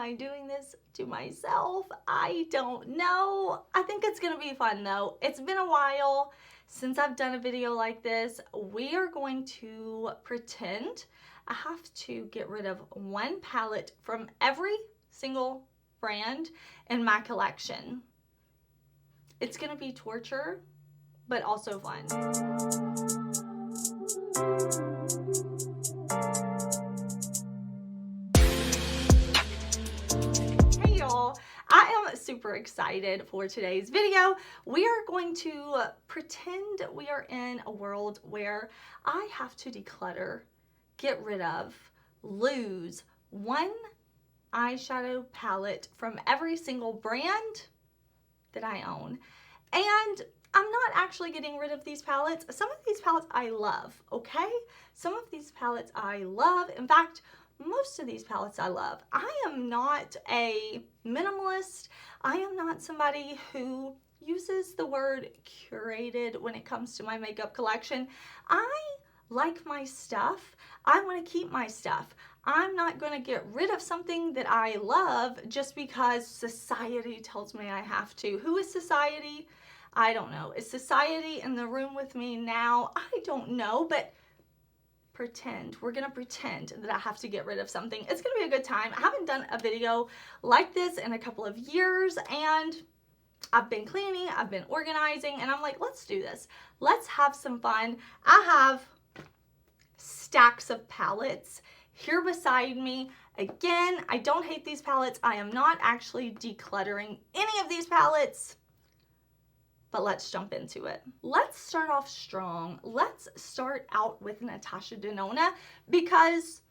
I doing this to myself? I don't know. I think it's gonna be fun though. It's been a while since I've done a video like this. We are going to pretend I have to get rid of one palette from every single brand in my collection. It's gonna be torture, but also fun. Hey y'all, I am super excited for today's video. We are going to pretend we are in a world where I have to declutter, get rid of, lose one eyeshadow palette from every single brand that I own. And I'm not actually getting rid of these palettes. Some of these palettes I love, okay? Some of these palettes I love. In fact, most of these palettes I love. I am not a minimalist. I am not somebody who uses the word curated when it comes to my makeup collection. I like my stuff. I want to keep my stuff. I'm not going to get rid of something that I love just because society tells me I have to. Who is society? I don't know. Is society in the room with me now? I don't know, but pretend. We're going to pretend that I have to get rid of something. It's going to be a good time. I haven't done a video like this in a couple of years, and I've been cleaning, I've been organizing, and I'm like, let's do this. Let's have some fun. I have stacks of palettes here beside me. Again, I don't hate these palettes. I am not actually decluttering any of these palettes, but let's jump into it. Let's start off strong. Let's start out with Natasha Denona because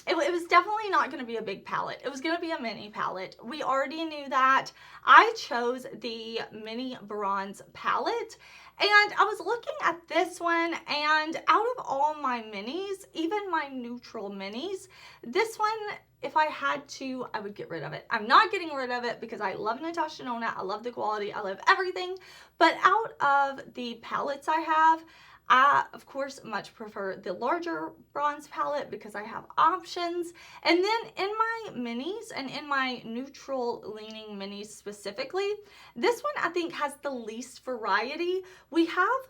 it was definitely not going to be a big palette. It was going to be a mini palette. We already knew that. I chose the mini bronze palette, and I was looking at this one, and out of all my minis, even my neutral minis, this one, if I had to, I would get rid of it. I'm not getting rid of it because I love Natasha Denona. I love the quality. I love everything. But out of the palettes I have, I, of course, much prefer the larger bronze palette because I have options. And then in my minis and in my neutral leaning minis specifically, this one I think has the least variety. We have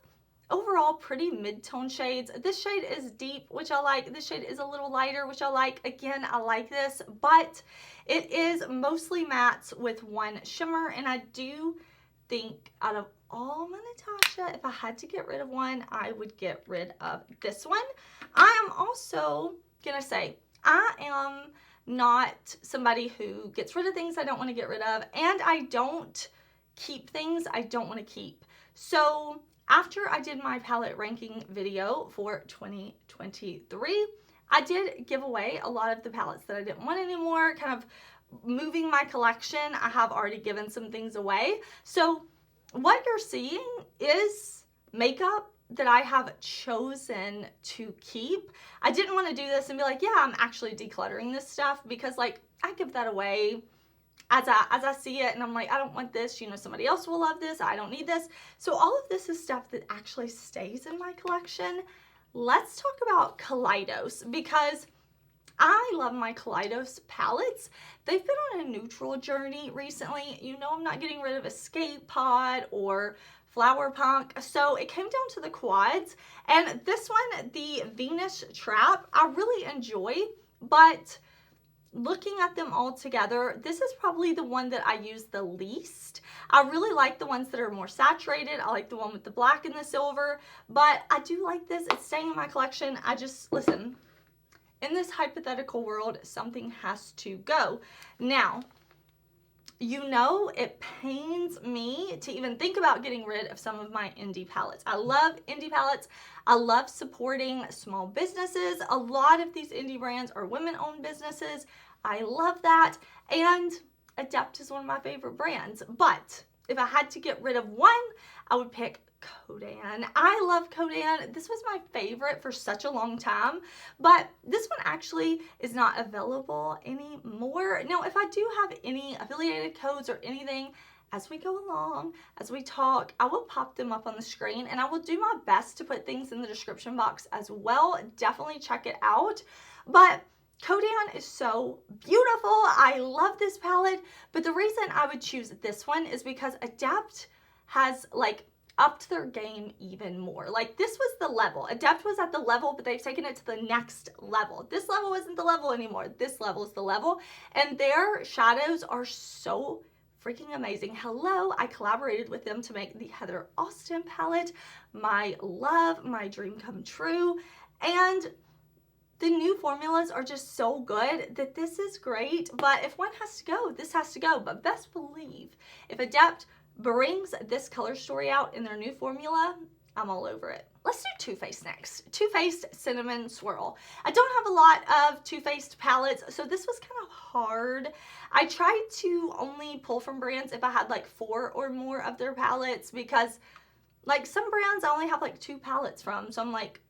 overall pretty mid-tone shades. This shade is deep, which I like. This shade is a little lighter, which I like. Again, I like this, but it is mostly mattes with one shimmer, and I do think out of all my Natasha, if I had to get rid of one, I would get rid of this one. I am also gonna say, I am not somebody who gets rid of things I don't want to get rid of, and I don't keep things I don't want to keep. So after I did my palette ranking video for 2023, I did give away a lot of the palettes that I didn't want anymore, kind of moving my collection. I have already given some things away. So what you're seeing is makeup that I have chosen to keep. I didn't want to do this and be like, yeah, I'm actually decluttering this stuff, because like I give that away as I see it, and I'm like, I don't want this, you know, somebody else will love this, I don't need this. So all of this is stuff that actually stays in my collection. Let's talk about Kaleidos, because I love my Kaleidos palettes. They've been on a neutral journey recently. You know, I'm not getting rid of Escape Pod or Flower Punk. So it came down to the quads. And this one, the Venus Trap, I really enjoy. But looking at them all together, this is probably the one that I use the least. I really like the ones that are more saturated. I like the one with the black and the silver. But I do like this. It's staying in my collection. I just, listen, in this hypothetical world, something has to go. Now, you know, it pains me to even think about getting rid of some of my indie palettes. I love indie palettes. I love supporting small businesses. A lot of these indie brands are women-owned businesses. I love that. And Adept is one of my favorite brands. But if I had to get rid of one, I would pick Kodan. I love Kodan. This was my favorite for such a long time, but this one actually is not available anymore. Now, if I do have any affiliated codes or anything, as we go along, as we talk, I will pop them up on the screen, and I will do my best to put things in the description box as well. Definitely check it out. But Kodan is so beautiful. I love this palette, but the reason I would choose this one is because Adept has like upped their game even more. Like this was the level. Adept was at the level, but they've taken it to the next level. This level isn't the level anymore. This level is the level, and their shadows are so freaking amazing. Hello, I collaborated with them to make the Heather Austin palette. My love, my dream come true. And the new formulas are just so good that this is great. But if one has to go, this has to go. But best believe, if Adept brings this color story out in their new formula, I'm all over it. Let's do Too Faced next. Too Faced Cinnamon Swirl. I don't have a lot of Too Faced palettes, so this was kind of hard. I tried to only pull from brands if I had like 4 or more of their palettes, because like some brands I only have like 2 palettes from, so I'm like,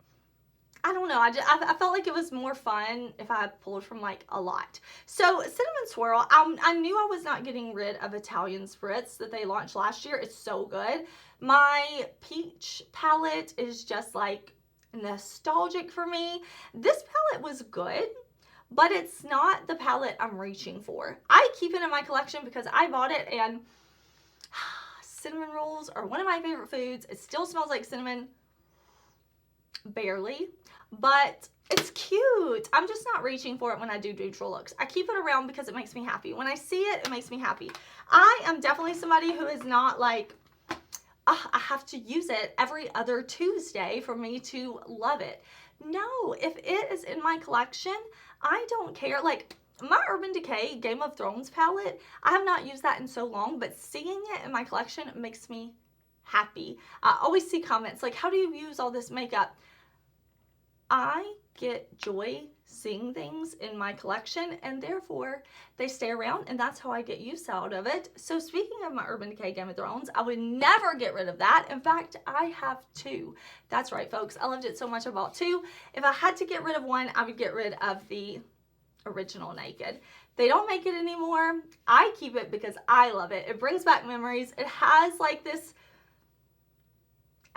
I don't know, I felt like it was more fun if I pulled from like a lot. So Cinnamon Swirl, I knew I was not getting rid of Italian Spritz that they launched last year. It's so good. My peach palette is just like nostalgic for me. This palette was good, but it's not the palette I'm reaching for. I keep it in my collection because I bought it, and cinnamon rolls are one of my favorite foods. It still smells like cinnamon, barely, but it's cute. I'm just not reaching for it when I do neutral looks. I keep it around because it makes me happy. When I see it, it makes me happy. I am definitely somebody who is not like, I have to use it every other Tuesday for me to love it. No, if it is in my collection, I don't care. Like my Urban Decay Game of Thrones palette, I have not used that in so long, but seeing it in my collection makes me happy. I always see comments like, how do you use all this makeup? I get joy seeing things in my collection, and therefore they stay around, and that's how I get use out of it. So speaking of my Urban Decay Game of Thrones, I would never get rid of that. In fact, I have 2. That's right, folks. I loved it so much I bought 2. If I had to get rid of one, I would get rid of the original Naked. They don't make it anymore. I keep it because I love it. It brings back memories. It has like this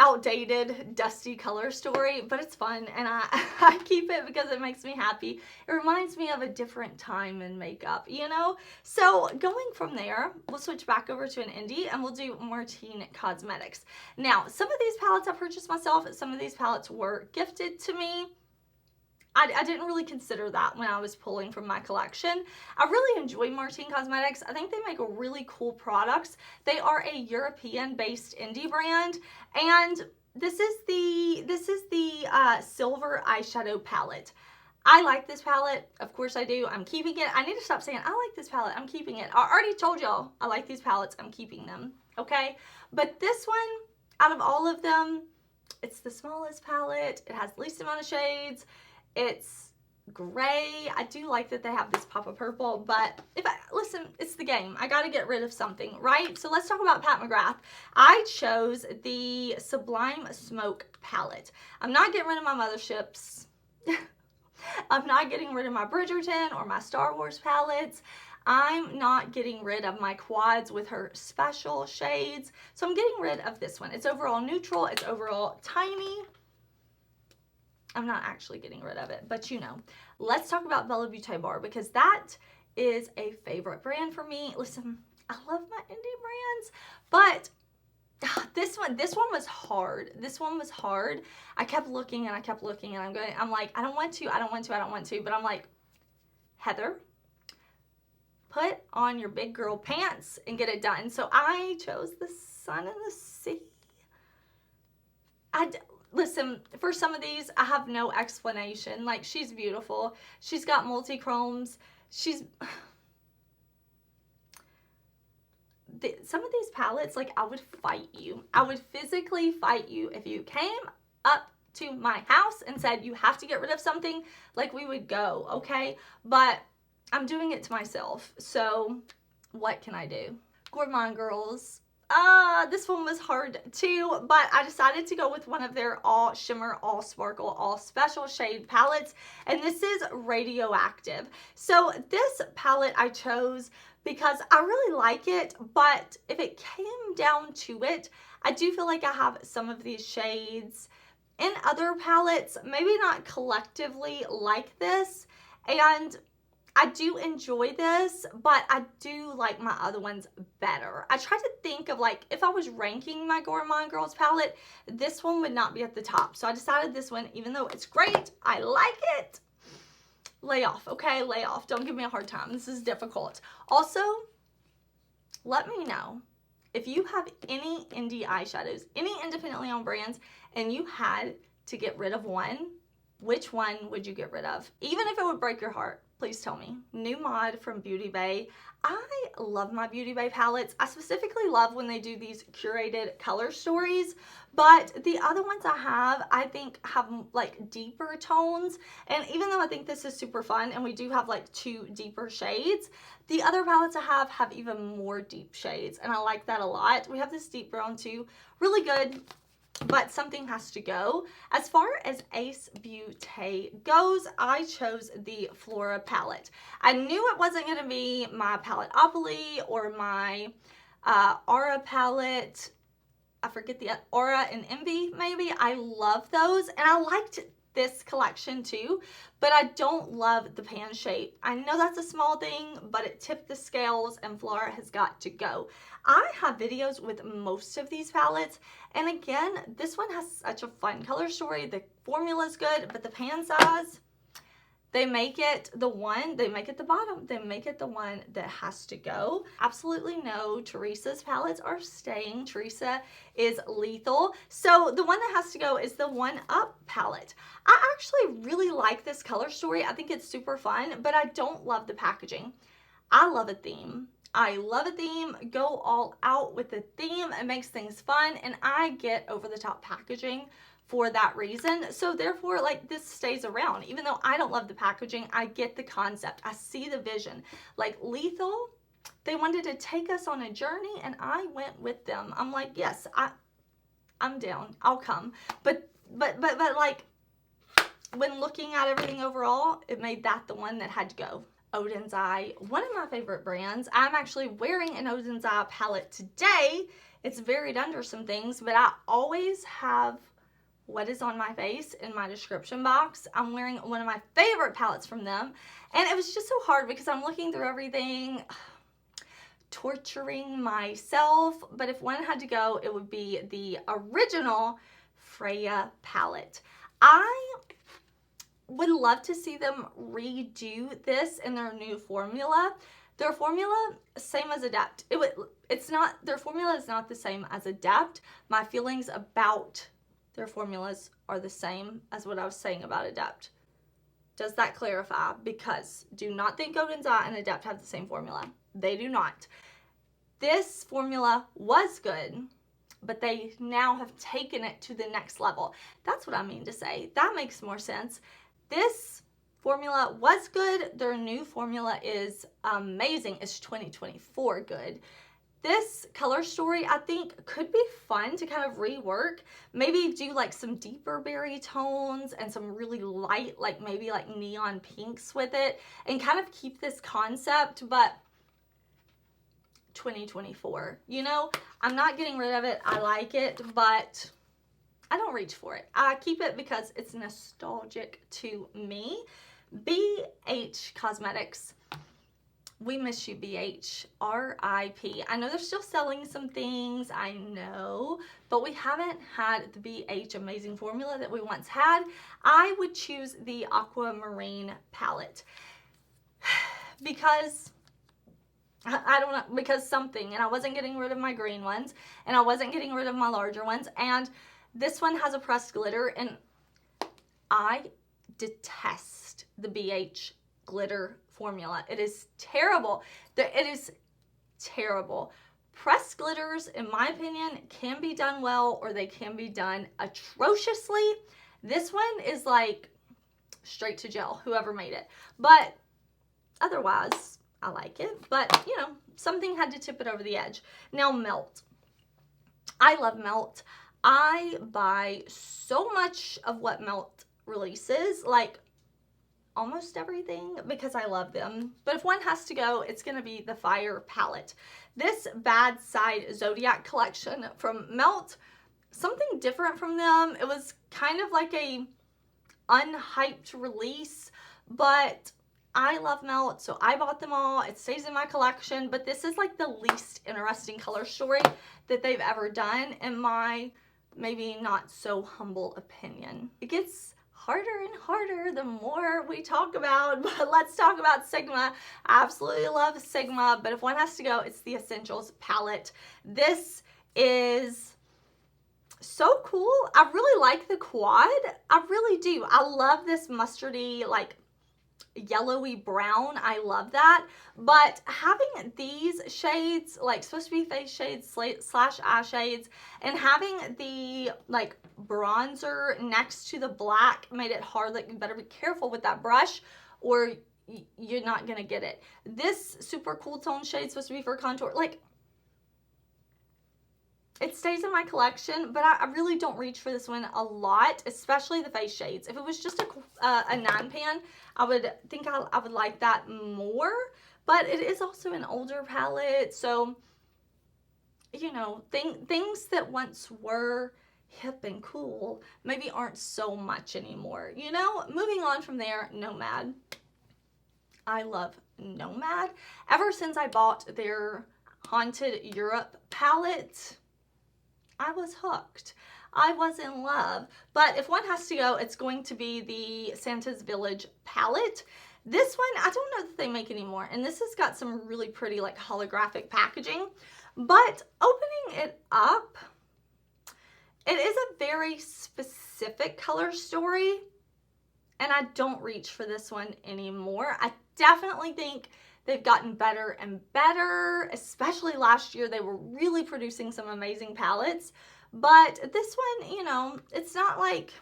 outdated, dusty color story, but it's fun, and I keep it because it makes me happy. It reminds me of a different time in makeup, you know? So going from there, we'll switch back over to an indie, and we'll do Martine Cosmetics. Now, some of these palettes I purchased myself, some of these palettes were gifted to me. I didn't really consider that when I was pulling from my collection. I really enjoy Martine Cosmetics. I think they make really cool products. They are a European-based indie brand, and this is the silver eyeshadow palette. I like this palette. Of course I do. I'm keeping it. I need to stop saying I like this palette. I'm keeping it. I already told y'all I like these palettes. I'm keeping them. Okay? But this one, out of all of them, it's the smallest palette. It has the least amount of shades. It's gray. I do like that they have this pop of purple, but listen, it's the game. I got to get rid of something, right? So let's talk about Pat McGrath. I chose the Sublime Smoke palette. I'm not getting rid of my motherships. I'm not getting rid of my Bridgerton or my Star Wars palettes. I'm not getting rid of my quads with her special shades. So I'm getting rid of this one. It's overall neutral. It's overall tiny. I'm not actually getting rid of it, but you know. Let's talk about Bella Beauté Bar, because that is a favorite brand for me. Listen, I love my indie brands, but this one was hard. This one was hard. I kept looking and I kept looking, and I'm like, I don't want to, but I'm like, Heather, put on your big girl pants and get it done. So I chose the Sun and the Sea. Listen, for some of these, I have no explanation. Like, she's beautiful. She's got multi-chromes. Some of these palettes, like, I would fight you. I would physically fight you if you came up to my house and said, you have to get rid of something. Like, we would go, okay? But I'm doing it to myself. So, what can I do? Gourmand Girls. This one was hard too, but I decided to go with one of their all shimmer, all sparkle, all special shade palettes, and this is Radioactive. So this palette I chose because I really like it, but if it came down to it, I do feel like I have some of these shades in other palettes, maybe not collectively like this, And I do enjoy this, but I do like my other ones better. I tried to think of like, if I was ranking my Gourmand Girls palette, this one would not be at the top. So I decided this one, even though it's great, I like it, lay off, okay? Lay off. Don't give me a hard time. This is difficult. Also, let me know if you have any indie eyeshadows, any independently owned brands, and you had to get rid of one, which one would you get rid of? Even if it would break your heart, please tell me. New Mod from Beauty Bay. I love my Beauty Bay palettes. I specifically love when they do these curated color stories, but the other ones I think have like deeper tones. And even though I think this is super fun and we do have like 2 deeper shades, the other palettes I have even more deep shades, and I like that a lot. We have this deep brown too, really good. But something has to go. As far as Ace Beauté goes, I chose the Flora palette. I knew it wasn't going to be my Paletteopoly or my Aura palette. I forget the Aura and Envy, maybe. I love those, and I liked this collection too, but I don't love the pan shape. I know that's a small thing, but it tipped the scales, and Flora has got to go. I have videos with most of these palettes, and again, this one has such a fun color story. The formula is good, but the pan size, they make it the one, they make it the bottom, they make it the one that has to go. Absolutely no, Teresa's palettes are staying. Teresa is lethal. So the one that has to go is the One Up palette. I actually really like this color story. I think it's super fun, but I don't love the packaging. I love a theme. I love a theme. Go all out with the theme. It makes things fun, and I get over the top packaging for that reason. So therefore, like, this stays around. Even though I don't love the packaging, I get the concept. I see the vision. Like Lethal, they wanted to take us on a journey, and I went with them. I'm like, yes, I'm down. I'll come. But like, when looking at everything overall, it made that the one that had to go. Oden's Eye, one of my favorite brands. I'm actually wearing an Oden's Eye palette today. It's buried under some things, but I always have what is on my face in my description box. I'm wearing one of my favorite palettes from them, and it was just so hard because I'm looking through everything, torturing myself. But if one had to go, it would be the original Freya palette. I would love to see them redo this in their new formula. Their formula, same as Adept. Their formula is not the same as Adept. My feelings about their formulas are the same as what I was saying about Adept. Does that clarify? Because do not think Oden's Eye and Adept have the same formula. They do not. This formula was good, but they now have taken it to the next level. That's what I mean to say. That makes more sense. This formula was good. Their new formula is amazing. It's 2024 good. This color story, I think, could be fun to kind of rework. Maybe do like some deeper berry tones and some really light, like maybe like neon pinks with it, and kind of keep this concept, but 2024. You know, I'm not getting rid of it. I like it, but I don't reach for it. I keep it because it's nostalgic to me. BH Cosmetics. We miss you, BH. R.I.P. I know they're still selling some things, I know, but we haven't had the BH amazing formula that we once had. I would choose the Aquamarine palette because I don't know, because something, and I wasn't getting rid of my green ones, and I wasn't getting rid of my larger ones, and this one has a pressed glitter, and I detest the BH glitter formula. It is terrible. It is terrible. Pressed glitters, in my opinion, can be done well, or they can be done atrociously. This one is like straight to gel, whoever made it. But otherwise, I like it. But, you know, something had to tip it over the edge. Now, Melt. I love Melt. I buy so much of what Melt releases, like almost everything, because I love them. But if one has to go, it's going to be the Fire palette. This Bad Side Zodiac collection from Melt, something different from them. It was kind of like a unhyped release, but I love Melt, so I bought them all. It stays in my collection, but this is like the least interesting color story that they've ever done in my maybe not so humble opinion. It gets harder and harder the more we talk about, but let's talk about Sigma. I absolutely love Sigma, but if one has to go, it's the Essentials palette. This is so cool. I really like the quad. I really do. I love this mustardy, like yellowy brown. I love that. But having these shades, like supposed to be face shades slash eye shades, and having the like bronzer next to the black made it hard. Like, you better be careful with that brush or you're not gonna get it. This super cool tone shade supposed to be for contour. Like, it stays in my collection, but I really don't reach for this one a lot, especially the face shades. If it was just a 9-pan, I would think I would like that more, but it is also an older palette, so, you know, things that once were hip and cool maybe aren't so much anymore, you know? Moving on from there, Nomad. I love Nomad. Ever since I bought their Haunted Europe palette, I was hooked. I was in love. But if one has to go, it's going to be the Santa's Village palette. This one, I don't know that they make anymore. And this has got some really pretty like holographic packaging. But opening it up, it is a very specific color story. And I don't reach for this one anymore. I definitely think they've gotten better and better, especially last year. They were really producing some amazing palettes. But this one, you know, it's not like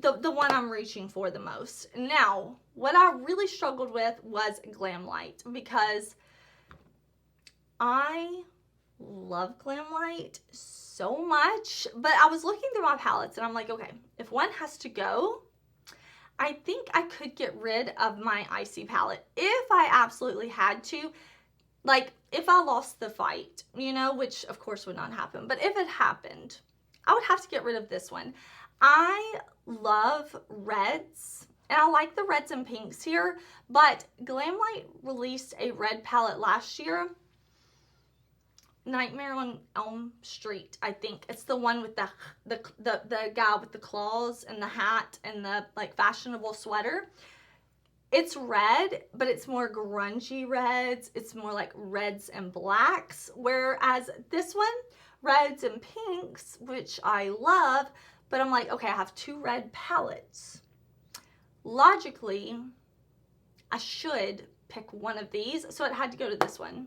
the one I'm reaching for the most. Now, what I really struggled with was Glamlite, because I love Glamlite so much. But I was looking through my palettes and I'm like, okay, if one has to go, I think I could get rid of my Icy palette if I absolutely had to. Like, if I lost the fight, you know, which of course would not happen. But if it happened, I would have to get rid of this one. I love reds, and I like the reds and pinks here. But Glamlite released a red palette last year. Nightmare on Elm Street, I think. It's the one with the guy with the claws and the hat and the like fashionable sweater. It's red, but it's more grungy reds. It's more like reds and blacks. Whereas this one, reds and pinks, which I love, but I'm like, okay, I have two red palettes. Logically, I should pick one of these, so it had to go to this one.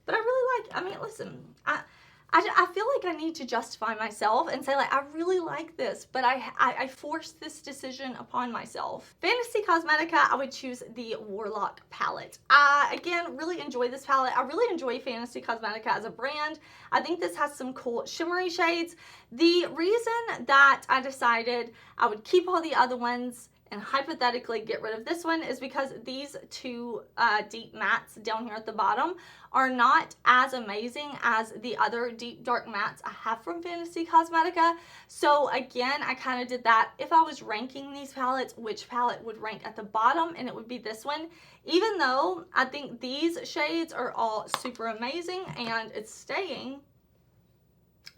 But I really like, I mean, listen, I feel like I need to justify myself and say, like, I really like this, but I forced this decision upon myself. Fantasy Cosmetica, I would choose the Warlock palette. I, again, really enjoy this palette. I really enjoy Fantasy Cosmetica as a brand. I think this has some cool shimmery shades. The reason that I decided I would keep all the other ones and hypothetically get rid of this one is because these two deep mattes down here at the bottom are not as amazing as the other deep dark mattes I have from Fantasy Cosmetica. So again, I kind of did that. If I was ranking these palettes, which palette would rank at the bottom, and it would be this one. Even though I think these shades are all super amazing and it's staying,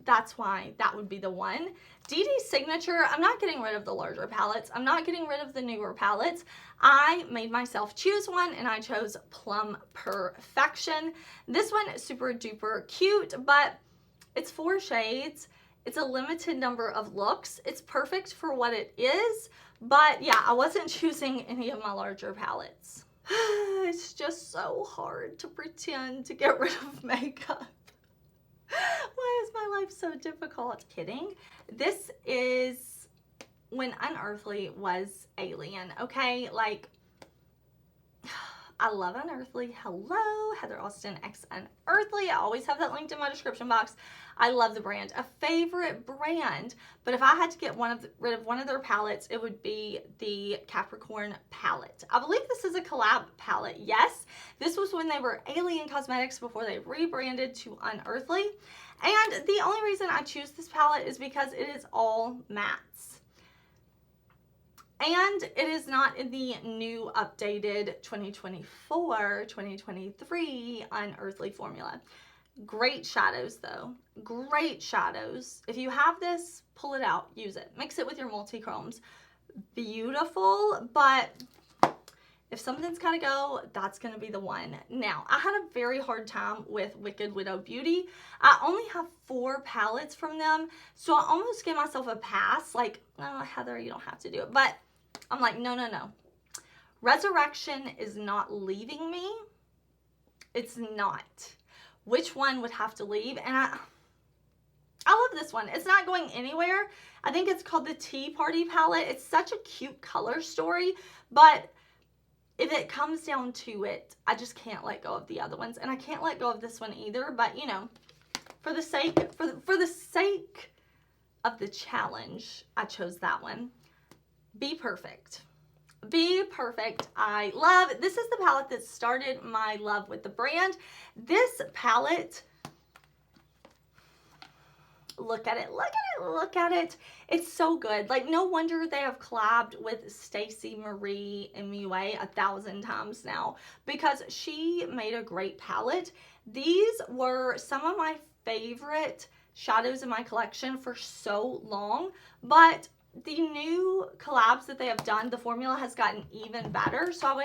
that's why that would be the one. DD Signature, I'm not getting rid of the larger palettes. I'm not getting rid of the newer palettes. I made myself choose one, and I chose Plum Perfection. This one is super duper cute, but it's 4 shades. It's a limited number of looks. It's perfect for what it is, but yeah, I wasn't choosing any of my larger palettes. It's just so hard to pretend to get rid of makeup. Why is my life so difficult? Kidding. This is when Unearthly was Alien, okay? Like, I love Unearthly. Hello, Heather Austin x Unearthly. I always have that linked in my description box. I love the brand. A favorite brand. But if I had to get rid of one of their palettes, it would be the Capricorn palette. I believe this is a collab palette. Yes, this was when they were Alien Cosmetics before they rebranded to Unearthly. And the only reason I choose this palette is because it is all mattes. And it is not in the new updated 2024-2023 Unearthly formula. Great shadows though. Great shadows. If you have this, pull it out, use it. Mix it with your multi-chromes. Beautiful, but if something's gotta go, that's gonna be the one. Now, I had a very hard time with Wicked Widow Beauty. I only have 4 palettes from them, so I almost gave myself a pass. Like, oh, Heather, you don't have to do it. But I'm like, no. Resurrection is not leaving me. It's not. Which one would have to leave? And I love this one. It's not going anywhere. I think it's called the Tea Party palette. It's such a cute color story, but if it comes down to it, I just can't let go of the other ones, and I can't let go of this one either. But you know, for the sake of the challenge, I chose that one. Be Perfect. Be Perfect. I love, this is the palette that started my love with the brand. This palette, look at it. It's so good. Like, no wonder they have collabed with Stacey Marie MUA 1,000 times now, because she made a great palette. These were some of my favorite shadows in my collection for so long, but the new collabs that they have done, the formula has gotten even better. So I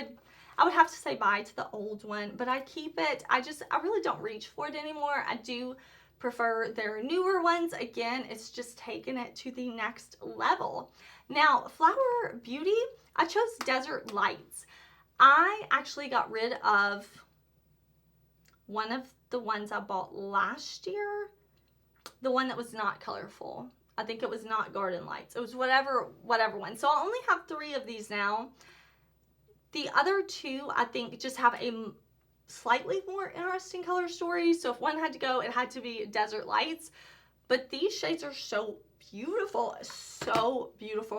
would have to say bye to the old one, but I keep it. I really don't reach for it anymore. I do prefer their newer ones. Again, it's just taken it to the next level. Now, Flower Beauty, I chose Desert Lights. I actually got rid of one of the ones I bought last year, the one that was not colorful. I think it was not Garden Lights. It was whatever one. So I only have 3 of these now. The other 2, I think, just have a slightly more interesting color story. So if one had to go, it had to be Desert Lights. But these shades are so beautiful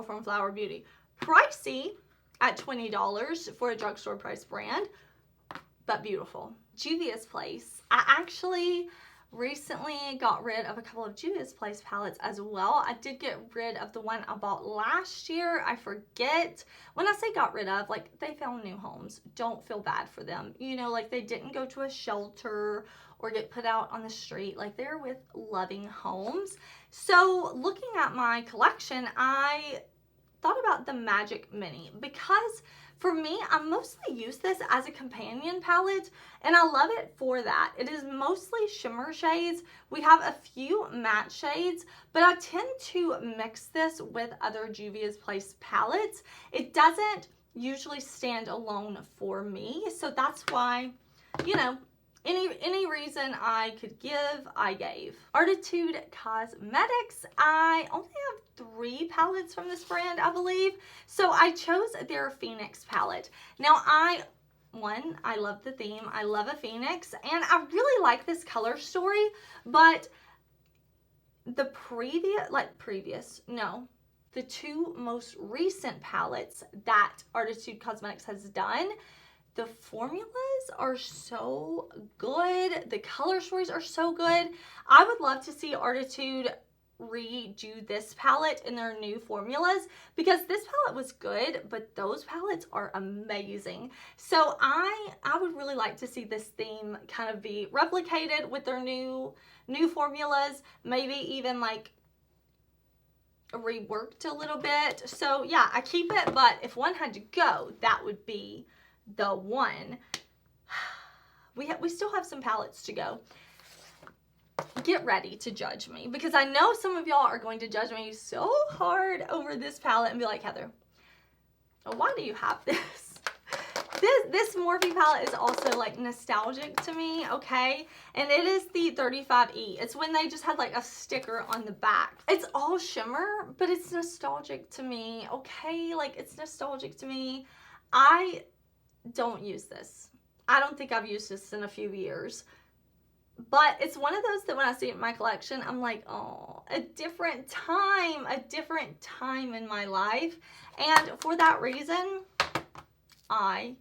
from Flower Beauty. Pricey at $20 for a drugstore price brand, but beautiful. Juvia's Place. I actually recently got rid of a couple of Juvia's Place palettes as well. I did get rid of the one I bought last year. I forget. When I say got rid of, like, they found new homes. Don't feel bad for them. You know, like, they didn't go to a shelter or get put out on the street. Like, they're with loving homes. So looking at my collection, I thought about the Magic Mini, because for me, I mostly use this as a companion palette, and I love it for that. It is mostly shimmer shades. We have a few matte shades, but I tend to mix this with other Juvia's Place palettes. It doesn't usually stand alone for me, so that's why, you know, any reason I could give, I gave. Artitude Cosmetics. I only have 3 palettes from this brand, I believe. So I chose their Phoenix palette. Now, I love the theme. I love a phoenix, and I really like this color story, but the the 2 most recent palettes that Artitude Cosmetics has done, the formulas are so good. The color stories are so good. I would love to see Artitude redo this palette in their new formulas, because this palette was good, but those palettes are amazing. So I would really like to see this theme kind of be replicated with their new formulas, maybe even like reworked a little bit. So yeah, I keep it, but if one had to go, that would be the one. We still have some palettes to go. Get ready to judge me, because I know some of y'all are going to judge me so hard over this palette and be like, Heather, why do you have this? This Morphe palette is also like nostalgic to me, okay? And it is the 35E. It's when they just had like a sticker on the back. It's all shimmer, but it's nostalgic to me, okay? Like, it's nostalgic to me. I don't use this. I don't think I've used this in a few years. But it's one of those that when I see it in my collection, I'm like, oh, a different time in my life. And for that reason, I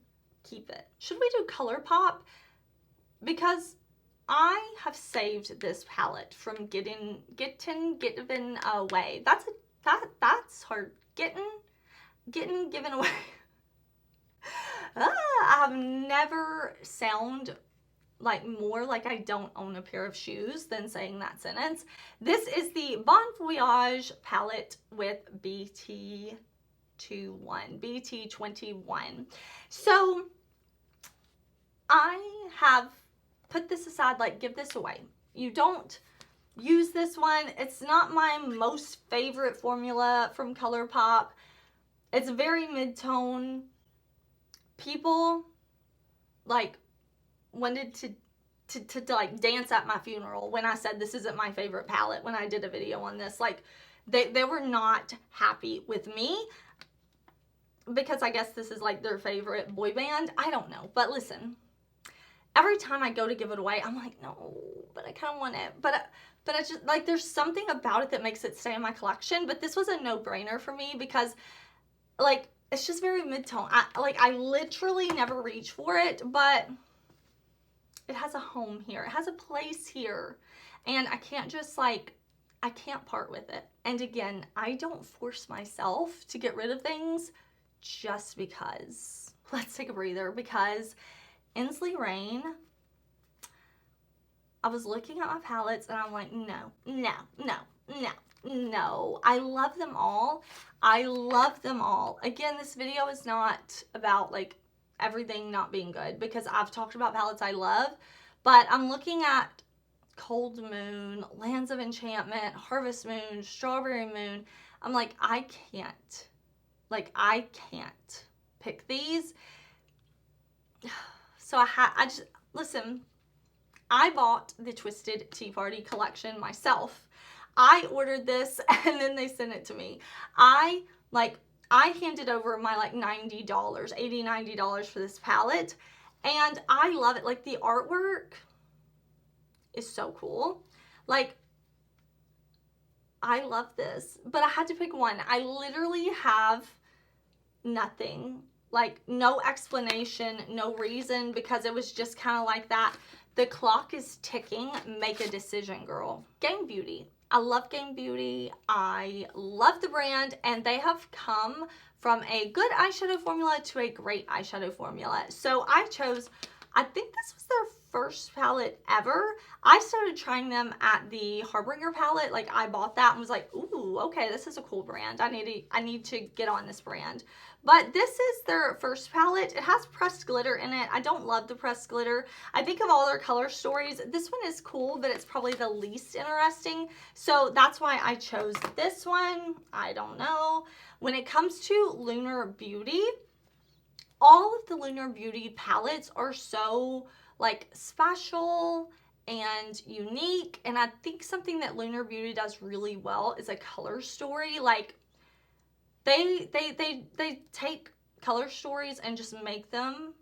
keep it. Should we do ColourPop? Because I have saved this palette from given away. That's hard. getting given away. I've never sound like more like I don't own a pair of shoes than saying that sentence. This is the Bon Voyage palette with BT21. So I have put this aside, like give this away. You don't use this one. It's not my most favorite formula from ColourPop. It's very mid-tone. People like wanted to like dance at my funeral when I said this isn't my favorite palette when I did a video on this. Like they were not happy with me because I guess this is like their favorite boy band. I don't know, but listen, every time I go to give it away, I'm like, no, but I kind of want it. But I just like, there's something about it that makes it stay in my collection. But this was a no-brainer for me because like it's just very mid-tone. I literally never reach for it, but it has a home here. It has a place here. And I can't just like, I can't part with it. And again, I don't force myself to get rid of things just because. Let's take a breather, because Inslee Rain, I was looking at my palettes and I'm like, no. I love them all. I love them all. Again, this video is not about like everything not being good because I've talked about palettes I love, but I'm looking at Cold Moon, Lands of Enchantment, Harvest Moon, Strawberry Moon. I'm like, I can't pick these. So listen, I bought the Twisted Tea Party collection myself. I ordered this and then they sent it to me. I handed over my like $90, $90 for this palette, and I love it. Like the artwork is so cool. Like I love this, but I had to pick one. I literally have nothing, like no explanation, no reason, because it was just kind of like that. The clock is ticking. Make a decision, girl. Game Beauty. I love Game Beauty. I love the brand, and they have come from a good eyeshadow formula to a great eyeshadow formula. So I chose, I think this was their first palette ever. I started trying them at the Harbinger palette. Like I bought that and was like, ooh, okay, this is a cool brand. I need to get on this brand. But this is their first palette. It has pressed glitter in it. I don't love the pressed glitter. I think of all their color stories, this one is cool, but it's probably the least interesting. So that's why I chose this one. I don't know. When it comes to Lunar Beauty, all of the Lunar Beauty palettes are so like special and unique. And I think something that Lunar Beauty does really well is a color story. Like they take color stories and just make them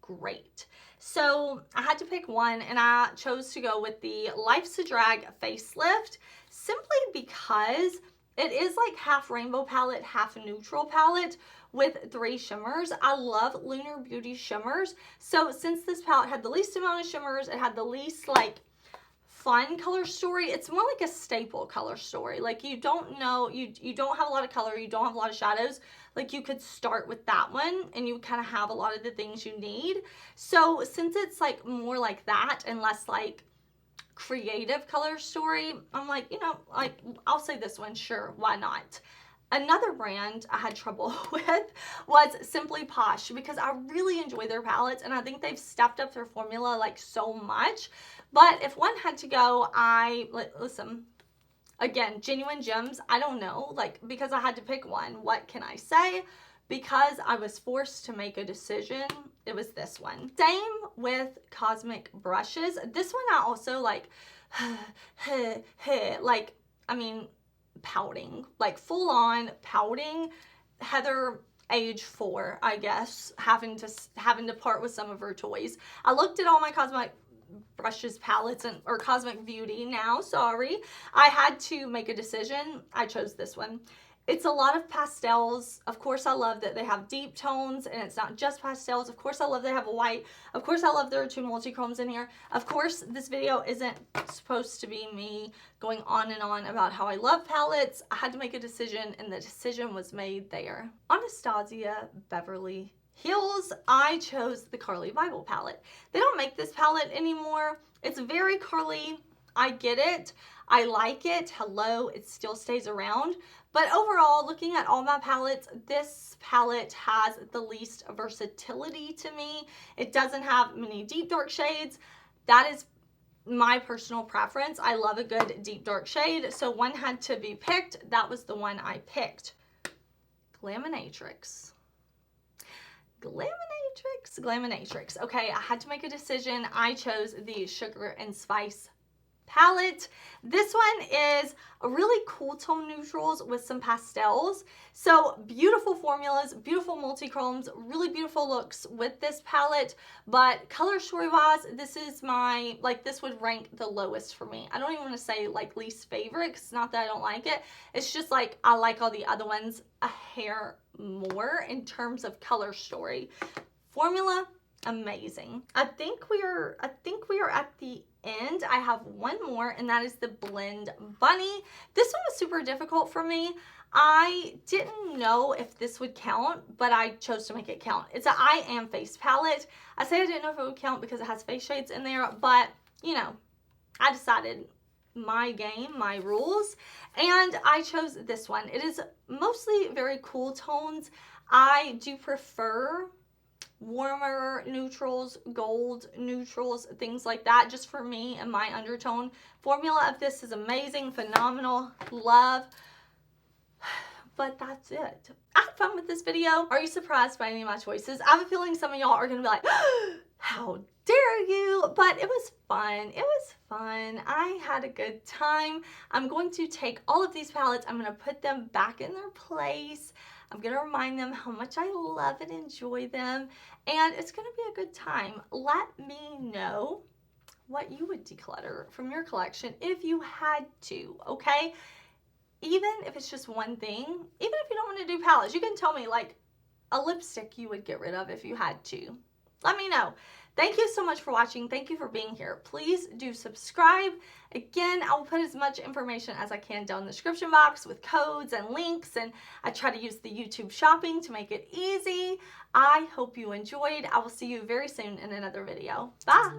great. So I had to pick one, and I chose to go with the Life's a Drag Facelift simply because it is like half rainbow palette, half neutral palette with 3 shimmers. I love Lunar Beauty shimmers. So since this palette had the least amount of shimmers, it had the least like fun color story. It's more like a staple color story. Like you don't know, you don't have a lot of color, you don't have a lot of shadows. Like you could start with that one and you kind of have a lot of the things you need. So since it's like more like that and less like creative color story, I'm like, you know, like I'll say this one, sure, why not? Another brand I had trouble with was Simply Posh because I really enjoy their palettes and I think they've stepped up their formula like so much. But if one had to go, listen, again, Genuine Gems, I don't know, like because I had to pick one, what can I say? Because I was forced to make a decision, it was this one. Same with Cosmic Brushes. This one I also like, like, I mean, pouting, like full on pouting. Heather, age 4, I guess, having to part with some of her toys. I looked at all my Cosmic Brushes palettes or Cosmic Beauty now, sorry. I had to make a decision. I chose this one. It's a lot of pastels. Of course, I love that they have deep tones and it's not just pastels. Of course, I love they have a white. Of course, I love there are 2 multi-chromes in here. Of course, this video isn't supposed to be me going on and on about how I love palettes. I had to make a decision and the decision was made there. Anastasia Beverly Hills, I chose the Carly Bible palette. They don't make this palette anymore. It's very Carly. I get it. I like it. Hello, it still stays around. But overall, looking at all my palettes, this palette has the least versatility to me. It doesn't have many deep dark shades. That is my personal preference. I love a good deep dark shade. So one had to be picked. That was the one I picked. Glaminatrix. Glaminatrix. Okay, I had to make a decision. I chose the Sugar and Spice palette. This one is a really cool tone neutrals with some pastels. So beautiful formulas, beautiful multi-chromes, really beautiful looks with this palette. But color story wise, this is my, like, this would rank the lowest for me. I don't even want to say like least favorite, because it's not that I don't like it. It's just like I like all the other ones a hair more in terms of color story. Formula, amazing. I think we are at the end. I have one more, and that is the Blend Bunny. This one was super difficult for me. I didn't know if this would count, but I chose to make it count. It's an I Am Face palette. I say I didn't know if it would count because it has face shades in there, but you know, I decided my game, my rules, and I chose this one. It is mostly very cool tones. I do prefer warmer neutrals, gold neutrals, things like that, just for me and my undertone. Formula of this is amazing, phenomenal, love. But that's it. I had fun with this video. Are you surprised by any of my choices? I have a feeling some of y'all are gonna be like, how dare you? But it was fun. It was fun. I had a good time. I'm going to take all of these palettes, I'm gonna put them back in their place. I'm going to remind them how much I love and enjoy them, and it's going to be a good time. Let me know what you would declutter from your collection if you had to, okay? Even if it's just one thing, even if you don't want to do palettes, you can tell me like a lipstick you would get rid of if you had to. Let me know. Thank you so much for watching. Thank you for being here. Please do subscribe. Again, I will put as much information as I can down in the description box with codes and links, and I try to use the YouTube shopping to make it easy. I hope you enjoyed. I will see you very soon in another video. Bye.